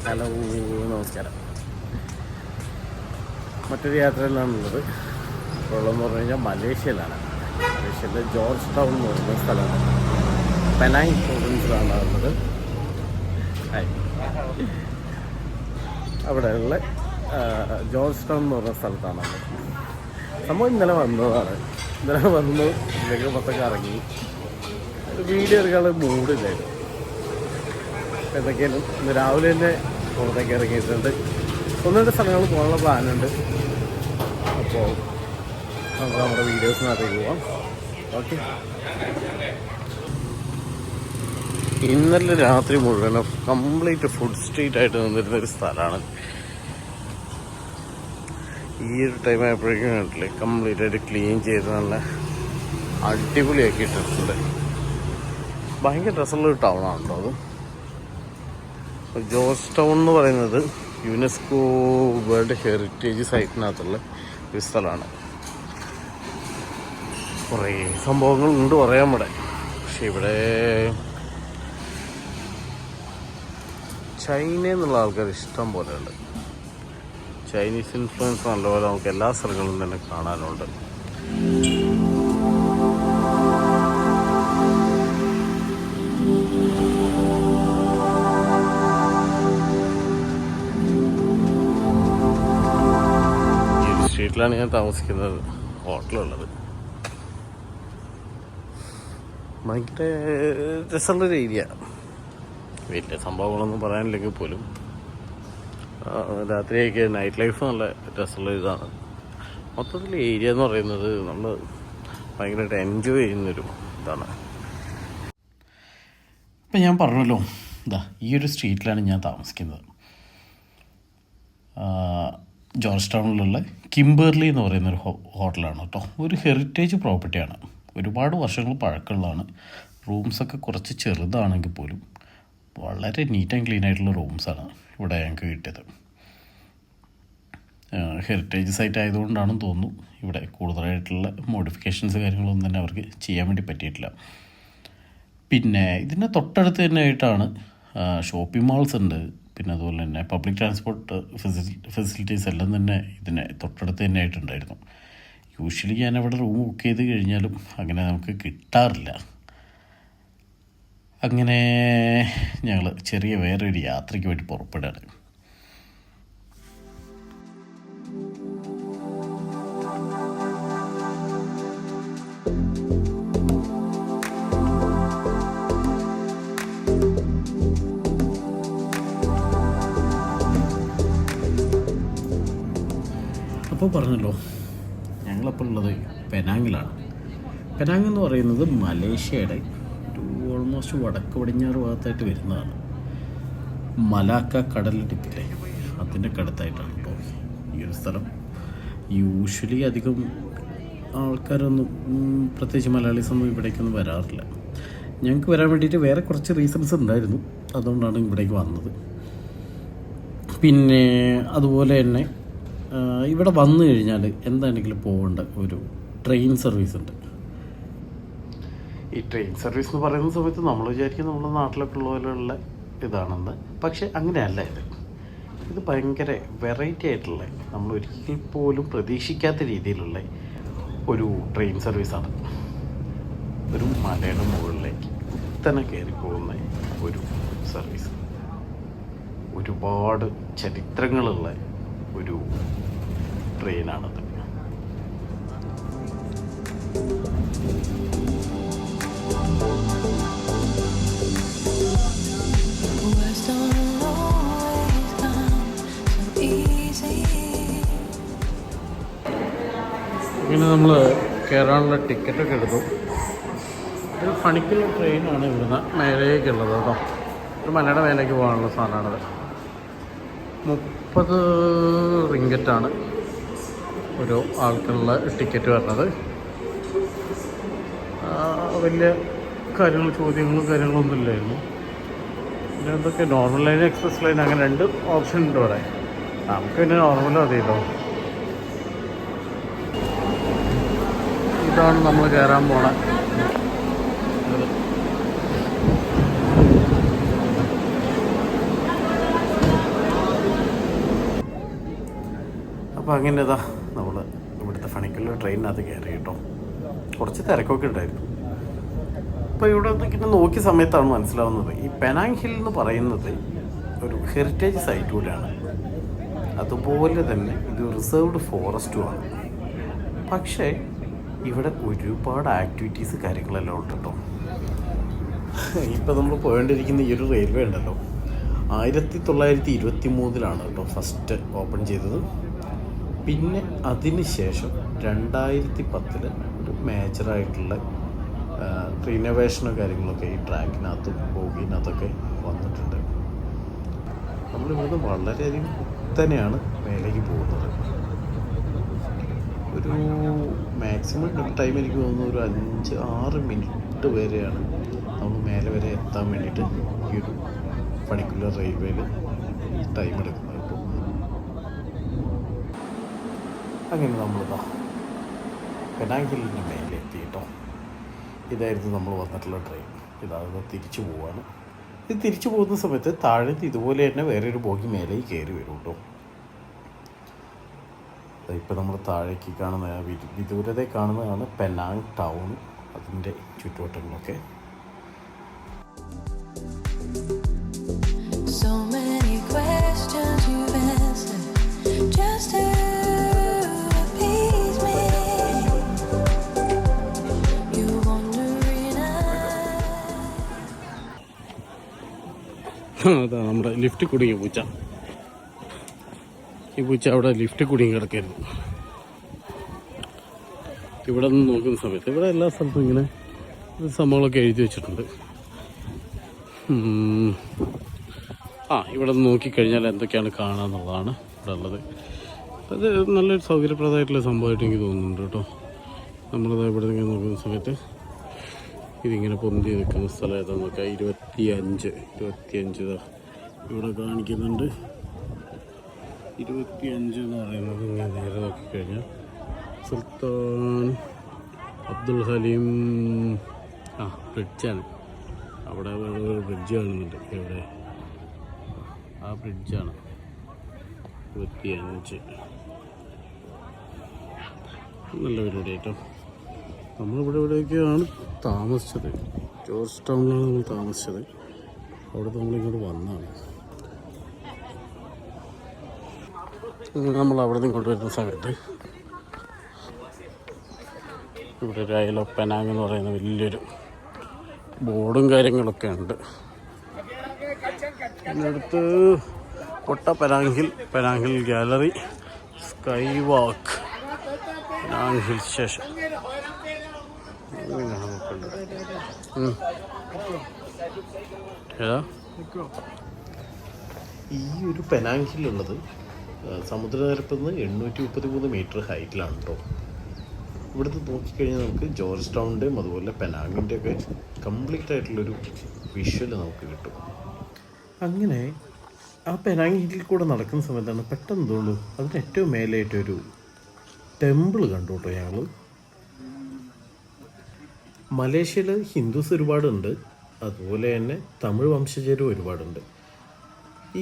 Hello, നമസ്കാരം. മറ്റൊരു യാത്രയിലാണുള്ളത്. ഇപ്പോൾ ഉള്ളതെന്ന് പറഞ്ഞു കഴിഞ്ഞാൽ മലേഷ്യയിലാണ്. മലേഷ്യയിലെ ജോർജ് ടൗൺ എന്ന് പറയുന്ന സ്ഥലമാണ്. പെനാങ് പ്രോവിൻസിലാണ് ഉള്ളത്. അവിടെയുള്ള ജോർജ് ടൗൺ എന്ന് പറയുന്ന സ്ഥലത്താണുള്ളത്. നമ്മൾ ഇന്നലെ വന്നതാണ്. ഇന്നലെ വന്നു ഇതിലേക്ക് മൊത്തം ഇറങ്ങി. വീഡിയോ എടുക്കാനുള്ള മൂഡില്ലായിരുന്നു. എന്തൊക്കെയാലും ഇന്ന് രാവിലെ തന്നെ പുറത്തേക്ക് ഇറങ്ങിയിട്ടുണ്ട്. ഒന്ന് രണ്ട് സ്ഥലങ്ങൾ പോകാനുള്ള പ്ലാനുണ്ട്. അപ്പോൾ നമുക്ക് നമ്മുടെ വീഡിയോസിനകത്തേക്ക് പോവാം. ഓക്കെ. ഇന്നലെ രാത്രി മുഴുവനും കംപ്ലീറ്റ് ഫുഡ് സ്ട്രീറ്റ് ആയിട്ട് നിന്നിരുന്നൊരു സ്ഥലമാണ്. ഈ ഒരു ടൈം ആയപ്പോഴേക്കും കണ്ടില്ലേ, കംപ്ലീറ്റ് ആയിട്ട് ക്ലീൻ ചെയ്ത് നല്ല അടിപൊളിയാക്കി ഇട്ടിട്ടുണ്ട്. ഭയങ്കര രസമുള്ളൊരു ടൗണാണ് കേട്ടോ അത്. ജോർജ് ടൗൺ എന്ന് പറയുന്നത് യുനെസ്കോ വേൾഡ് ഹെറിറ്റേജ് സൈറ്റിനകത്തുള്ള ഒരു സ്ഥലമാണ്. കുറേ സംഭവങ്ങളുണ്ട് പറയാൻ ഇവിടെ. പക്ഷെ ഇവിടെ ചൈനയിൽ നിന്നുള്ള ആൾക്കാർ ഇഷ്ടം പോലെ ഉണ്ട്. ചൈനീസ് ഇൻഫ്ലുവൻസ് നല്ലപോലെ നമുക്ക് എല്ലാ സ്ഥലങ്ങളിലും തന്നെ കാണാനുണ്ട്. സ്ട്രീറ്റിലാണ് ഞാൻ താമസിക്കുന്നത്, ഹോട്ടലുള്ളത്. ഭയങ്കര രസമുള്ളൊരു ഏരിയ. വലിയ സംഭവങ്ങളൊന്നും പറയാനില്ലെങ്കിൽ പോലും രാത്രിയൊക്കെ നൈറ്റ് ലൈഫ് നല്ല രസമുള്ള ഇതാണ്. മൊത്തത്തിൽ ഏരിയ എന്ന് പറയുന്നത് നമ്മൾ ഭയങ്കരമായിട്ട് എൻജോയ് ചെയ്യുന്നൊരു ഇതാണ്. ഇപ്പം ഞാൻ പറഞ്ഞല്ലോ, ഈ ഒരു സ്ട്രീറ്റിലാണ് ഞാൻ താമസിക്കുന്നത്. ജോർജ് ടൗണിലുള്ള കിംബർലി എന്ന് പറയുന്നൊരു ഹോട്ടലാണ് കേട്ടോ. ഒരു ഹെറിറ്റേജ് പ്രോപ്പർട്ടിയാണ്. ഒരുപാട് വർഷങ്ങൾ പഴക്കമുള്ളതാണ്. റൂംസൊക്കെ കുറച്ച് ചെറുതാണെങ്കിൽ പോലും വളരെ നീറ്റ് ആൻഡ് ക്ലീൻ ആയിട്ടുള്ള റൂംസാണ് ഇവിടെ ഞങ്ങൾക്ക് കിട്ടിയത്. ഹെറിറ്റേജ് സൈറ്റ് ആയതുകൊണ്ടാണെന്ന് തോന്നുന്നു ഇവിടെ കൂടുതലായിട്ടുള്ള മോഡിഫിക്കേഷൻസ് കാര്യങ്ങളൊന്നും തന്നെ അവർക്ക് ചെയ്യാൻ വേണ്ടി പറ്റിയിട്ടില്ല. പിന്നെ ഇതിൻ്റെ തൊട്ടടുത്ത് തന്നെ ആയിട്ടാണ് ഷോപ്പിംഗ് മാൾസ് ഉണ്ട്. പിന്നെ അതുപോലെ തന്നെ പബ്ലിക് ട്രാൻസ്പോർട്ട് ഫെസിലിറ്റീസ് എല്ലാം തന്നെ ഇതിനെ തൊട്ടടുത്ത് തന്നെ ആയിട്ടുണ്ടായിരുന്നു. യൂഷ്വലി ഞാനവിടെ റൂം ബുക്ക് ചെയ്ത് കഴിഞ്ഞാലും അങ്ങനെ നമുക്ക് കിട്ടാറില്ല. അങ്ങനെ ഞങ്ങൾ ചെറിയ വേറൊരു യാത്രയ്ക്ക് വേണ്ടി പുറപ്പെടുകയാണ്. അപ്പോൾ പറഞ്ഞല്ലോ, ഞങ്ങളപ്പോൾ ഉള്ളത് പെനാങ്ങിലാണ്. പെനാങ് എന്ന് പറയുന്നത് മലേഷ്യയുടെ ഒരു ഓൾമോസ്റ്റ് വടക്ക് പടിഞ്ഞാറ് ഭാഗത്തായിട്ട് വരുന്നതാണ്. മലാക്ക കടലിടുക്കില്ലേ, അതിൻ്റെ അടുത്തായിട്ടാണ് കേട്ടോ ഈ ഒരു സ്ഥലം. യൂഷ്വലി അധികം ആൾക്കാരൊന്നും പ്രത്യേകിച്ച് മലയാളീസൊന്നും ഇവിടേക്കൊന്നും വരാറില്ല. ഞങ്ങൾക്ക് വരാൻ വേണ്ടിയിട്ട് വേറെ കുറച്ച് റീസൺസ് ഉണ്ടായിരുന്നു, അതുകൊണ്ടാണ് ഇവിടേക്ക് വന്നത്. പിന്നെ അതുപോലെ തന്നെ ഇവിടെ വന്നു കഴിഞ്ഞാൽ എന്താണെങ്കിലും പോകേണ്ട ഒരു ട്രെയിൻ സർവീസ് ഉണ്ട്. ഈ ട്രെയിൻ സർവീസ് എന്ന് പറയുന്ന സമയത്ത് നമ്മൾ വിചാരിക്കും നമ്മുടെ നാട്ടിലൊക്കെ ഉള്ള പോലെയുള്ള ഇതാണെന്ന്. പക്ഷെ അങ്ങനെയല്ല. ഇത് ഭയങ്കര വെറൈറ്റി ആയിട്ടുള്ള, നമ്മൾ ഒരിക്കൽ പോലും പ്രതീക്ഷിക്കാത്ത രീതിയിലുള്ള ഒരു ട്രെയിൻ സർവീസാണ്. ഒരു മലയുടെ മുകളിലേക്ക് കുത്തനെ കയറി പോകുന്ന ഒരു സർവീസ്. ഒരുപാട് ചരിത്രങ്ങളുള്ള ഒരു ട്രെയിനാണത്. ഇങ്ങനെ നമ്മൾ കയറാനുള്ള ടിക്കറ്റൊക്കെ എടുത്തു. ഒരു പണിക്കുള്ള ട്രെയിനാണ് ഇവിടുന്ന് മേലേക്കുള്ളത് കേട്ടോ. ഒരു മലയുടെ മേലേക്ക് പോകാനുള്ള സാധനമാണത്. 30 റിങ്കറ്റാണ് ഒരു ആൾക്കുള്ള ടിക്കറ്റ് വരുന്നത്. വലിയ ചോദ്യങ്ങളും കാര്യങ്ങളൊന്നും ഇല്ലായിരുന്നു. പിന്നെ എന്തൊക്കെ നോർമൽ ലൈൻ, എക്സ്പ്രസ് ലൈൻ, അങ്ങനെ 2 ഓപ്ഷൻ ഉണ്ട് ഇവിടെ. നമുക്ക് പിന്നെ നോർമൽ മതിയല്ലോ. ഇതാണ് നമ്മൾ കയറാൻ പോണ. അപ്പോൾ അങ്ങനെ ഇതാ നമ്മൾ ഇവിടുത്തെ ഫണിക്കൽ ട്രെയിനിനകത്ത് കയറി കേട്ടോ. കുറച്ച് തിരക്കൊക്കെ ഉണ്ടായിരുന്നു. അപ്പോൾ ഇവിടെ ഇങ്ങനെ നോക്കിയ സമയത്താണ് മനസ്സിലാവുന്നത് ഈ പെനാങ് ഹിൽ എന്ന് പറയുന്നത് ഒരു ഹെറിറ്റേജ് സൈറ്റ് കൂടെയാണ്. അതുപോലെ തന്നെ ഇത് റിസർവ്ഡ് ഫോറസ്റ്റുമാണ്. പക്ഷേ ഇവിടെ ഒരുപാട് ആക്ടിവിറ്റീസ് കാര്യങ്ങളെല്ലാം ഉണ്ട് കേട്ടോ. ഇപ്പോൾ നമ്മൾ പോയേണ്ടിരിക്കുന്ന ഈ ഒരു റെയിൽവേ ഉണ്ടല്ലോ 1923 കേട്ടോ ഫസ്റ്റ് ഓപ്പൺ ചെയ്തത്. പിന്നെ അതിന് ശേഷം 2010 ഒരു മേജറായിട്ടുള്ള റിനോവേഷനോ കാര്യങ്ങളൊക്കെ ഈ ട്രാക്കിനകത്തും ബോഗിനകത്തൊക്കെ വന്നിട്ടുണ്ട്. നമ്മളിവിടുന്ന് വളരെയധികം കുത്തനെയാണ് മേലേക്ക് പോകുന്നത്. ഒരു മാക്സിമം ടൈം എനിക്ക് തോന്നുന്നു ഒരു 5-6 മിനിറ്റ് വരെയാണ് നമ്മൾ മേലെ വരെ എത്താൻ വേണ്ടിയിട്ട് ഈ ഒരു പർട്ടിക്കുലർ റെയിൽവേയിൽ ടൈം എടുക്കുന്നത്. ഇപ്പോൾ അങ്ങനെ നമ്മളിതാ പെനാങ് ഹില്ലിൻ്റെ മേലെ എത്തി കേട്ടോ. ഇതായിരുന്നു നമ്മൾ വന്നിട്ടുള്ള ട്രെയിൻ. ഇതാകുമ്പോൾ തിരിച്ചു പോവാണ്. ഇത് തിരിച്ചു പോകുന്ന സമയത്ത് താഴത്ത് ഇതുപോലെ തന്നെ വേറെ ഒരു ബോഗി മേലേക്ക് കയറി വരും കേട്ടോ. ഇപ്പോൾ നമ്മൾ താഴേക്ക് കാണുന്ന വിദൂരത കാണുന്നതാണ് പെനാങ് ടൗൺ, അതിൻ്റെ ചുറ്റുവട്ടങ്ങളൊക്കെ. അതാ നമ്മുടെ ലിഫ്റ്റ് കുടുങ്ങിയ പൂച്ച. ഈ പൂച്ച അവിടെ ലിഫ്റ്റ് കുടുങ്ങി കിടക്കായിരുന്നു. ഇവിടെ നിന്ന് നോക്കുന്ന സമയത്ത് ഇവിടെ എല്ലാ സ്ഥലത്തും ഇങ്ങനെ സംഭവങ്ങളൊക്കെ എഴുതി വെച്ചിട്ടുണ്ട്. ഇവിടെ നിന്ന് നോക്കിക്കഴിഞ്ഞാൽ എന്തൊക്കെയാണ് കാണാമെന്നുള്ളതാണ് ഇവിടെ ഉള്ളത്. അത് നല്ലൊരു സൗകര്യപ്രദമായിട്ടുള്ള സംഭവമായിട്ട് എനിക്ക് തോന്നുന്നുണ്ട് കേട്ടോ. നമ്മളത് ഇവിടെ നിന്ന് നോക്കുന്ന സമയത്ത് ഇതിങ്ങനെ പൊന്തി നിൽക്കുന്ന സ്ഥലം ഏതാണെന്നൊക്കെ 25 ഇവിടെ കാണിക്കുന്നുണ്ട്. 25 എന്ന് പറയുന്നത് ഇങ്ങനെ നേരെ നോക്കിക്കഴിഞ്ഞാൽ സുൽത്താൻ അബ്ദുൽ ഹലീം ബ്രിഡ്ജാണ്. അവിടെ വേറെ ഒരു ബ്രിഡ്ജ് കാണുന്നുണ്ട്. ഇവിടെ ആ ബ്രിഡ്ജാണ് 25. നല്ല പരിപാടി കേട്ടോ. ഇവിടെയൊക്കെയാണ് താമസിച്ചത്. ജോർജ് ടൗണിലാണ് നമ്മൾ താമസിച്ചത്. അവിടെ നമ്മളിങ്ങോട്ട് വന്നതാണ്. നമ്മൾ അവിടെ നിന്ന് ഇങ്ങോട്ട് വരുന്ന സമയത്ത് ഇവിടെ ഒരു ഐൽ ഓഫ് പെനാങ് എന്ന് പറയുന്ന വലിയൊരു ബോർഡും കാര്യങ്ങളൊക്കെ ഉണ്ട്. ഇതിനടുത്ത് Penang hill gallery, sky walk, Penang hill station ഏതാ. ഈ ഒരു പെനാങ് ഹില്ലുള്ളത് സമുദ്രനിരപ്പിൽ നിന്ന് 833 മീറ്റർ ഹൈറ്റിലാണ് കേട്ടോ. ഇവിടുത്തെ നോക്കിക്കഴിഞ്ഞാൽ നമുക്ക് ജോർജ് ടൗണിൻ്റെയും അതുപോലെ പെനാങ്ങിൻ്റെ ഒക്കെ കംപ്ലീറ്റ് ആയിട്ടുള്ളൊരു വിഷ്വൽ നമുക്ക് കിട്ടും. അങ്ങനെ ആ പെനാങ് ഹില്ലിൽ കൂടെ നടക്കുന്ന സമയത്താണ് പെട്ടെന്ന് തോന്നുന്നു അതിന് ഏറ്റവും മേലായിട്ടൊരു ടെമ്പിൾ കണ്ടു കേട്ടോ ഞങ്ങൾ. മലേഷ്യയിൽ ഹിന്ദുസ് ഒരുപാടുണ്ട്, അതുപോലെ തന്നെ തമിഴ് വംശജരും ഒരുപാടുണ്ട്.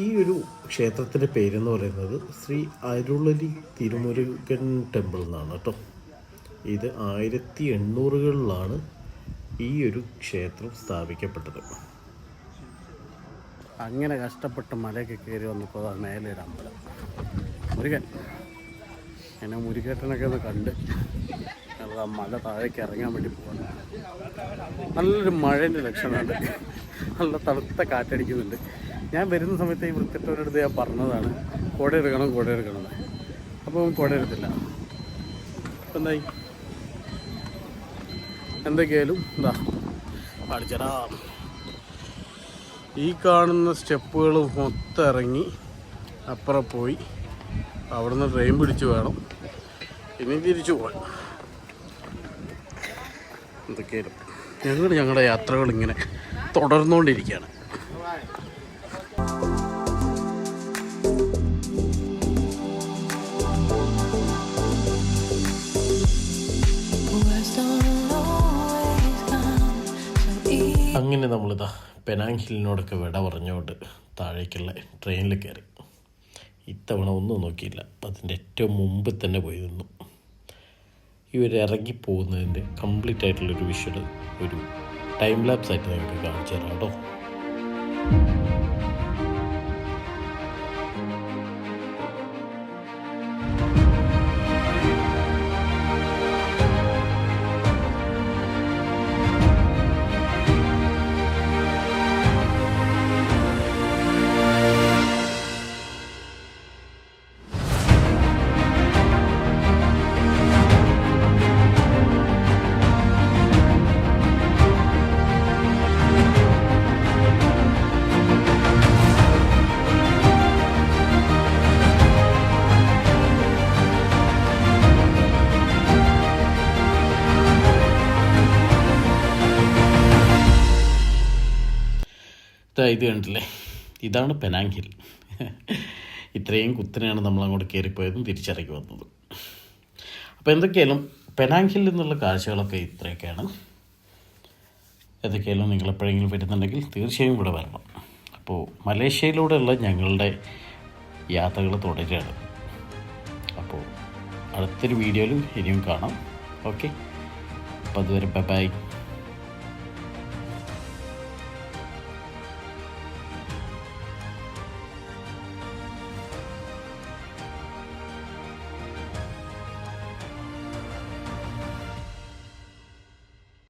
ഈ ഒരു ക്ഷേത്രത്തിൻ്റെ പേരെന്ന് പറയുന്നത് ശ്രീ അരുളലി തിരുമുരുകൻ ടെമ്പിൾ എന്നാണ് കേട്ടോ. ഇത് 1800-കളിലാണ് ഈ ഒരു ക്ഷേത്രം സ്ഥാപിക്കപ്പെട്ടത്. അങ്ങനെ കഷ്ടപ്പെട്ട് മലയൊക്കെ കയറി വന്നപ്പോൾ മേലെ ഒരു അമ്പലം മുരുകൻ. അങ്ങനെ മുരുകേട്ടനൊക്കെ ഒന്ന് കണ്ട് ആ മല താഴേക്ക് ഇറങ്ങാൻ വേണ്ടി പോകണം. നല്ലൊരു മഴേൻ്റെ ലക്ഷണമുണ്ട്. നല്ല തണുത്ത കാറ്റടിക്കുന്നുണ്ട്. ഞാൻ വരുന്ന സമയത്ത് ഈ വൃത്തിട്ടവരടുത്ത് ഞാൻ പറഞ്ഞതാണ് കുട എടുക്കണം. അപ്പോൾ കുട എടുത്തില്ല. എന്തായി എന്തൊക്കെയായാലും എന്താ അടിച്ചടാ. ഈ കാണുന്ന സ്റ്റെപ്പുകൾ മൊത്തം ഇറങ്ങി അപ്പുറം പോയി അവിടുന്ന് ട്രെയിൻ പിടിച്ച് വേണം ഇനി തിരിച്ചു പോകാൻ. എന്തൊക്കെയായാലും ഞങ്ങളുടെ യാത്രകൾ ഇങ്ങനെ തുടർന്നുകൊണ്ടിരിക്കുകയാണ്. അങ്ങനെ നമ്മളിതാ പെനാങ് ഹില്ലിനോടൊക്കെ വിട പറഞ്ഞുകൊണ്ട് താഴേക്കുള്ള ട്രെയിനിൽ കയറി. ഇത്തവണ ഒന്നും നോക്കിയില്ല, അതിൻ്റെ ഏറ്റവും മുമ്പിൽ തന്നെ പോയി നിന്നു. ഇവരിറങ്ങിപ്പോകുന്നതിൻ്റെ കംപ്ലീറ്റ് ആയിട്ടുള്ളൊരു വിഷ്വൽ ഒരു ടൈം ലാപ്സ് ആയിട്ട് നിങ്ങൾക്ക് കാണിച്ചു തരാം കേട്ടോ. ഇത് കണ്ടില്ലേ, ഇതാണ് പെനാങ് ഹിൽ. ഇത്രയും കുത്തനെയാണ് നമ്മൾ അങ്ങോട്ട് കയറിപ്പോയതും തിരിച്ചിറങ്ങി വന്നതും. അപ്പോൾ എന്തൊക്കെയായാലും പെനാങ് ഹിൽ എന്നുള്ള കാഴ്ചകളൊക്കെ ഇത്രയൊക്കെയാണ്. എന്തൊക്കെയായാലും നിങ്ങളെപ്പോഴെങ്കിലും വരുന്നുണ്ടെങ്കിൽ തീർച്ചയായും ഇവിടെ വരണം. അപ്പോൾ മലേഷ്യയിലൂടെയുള്ള ഞങ്ങളുടെ യാത്രകൾ തുടരുകയാണ്. അപ്പോൾ അടുത്തൊരു വീഡിയോയിൽ ഇനിയും കാണാം. ഓക്കെ, അപ്പോൾ അതുവരെ ബൈ.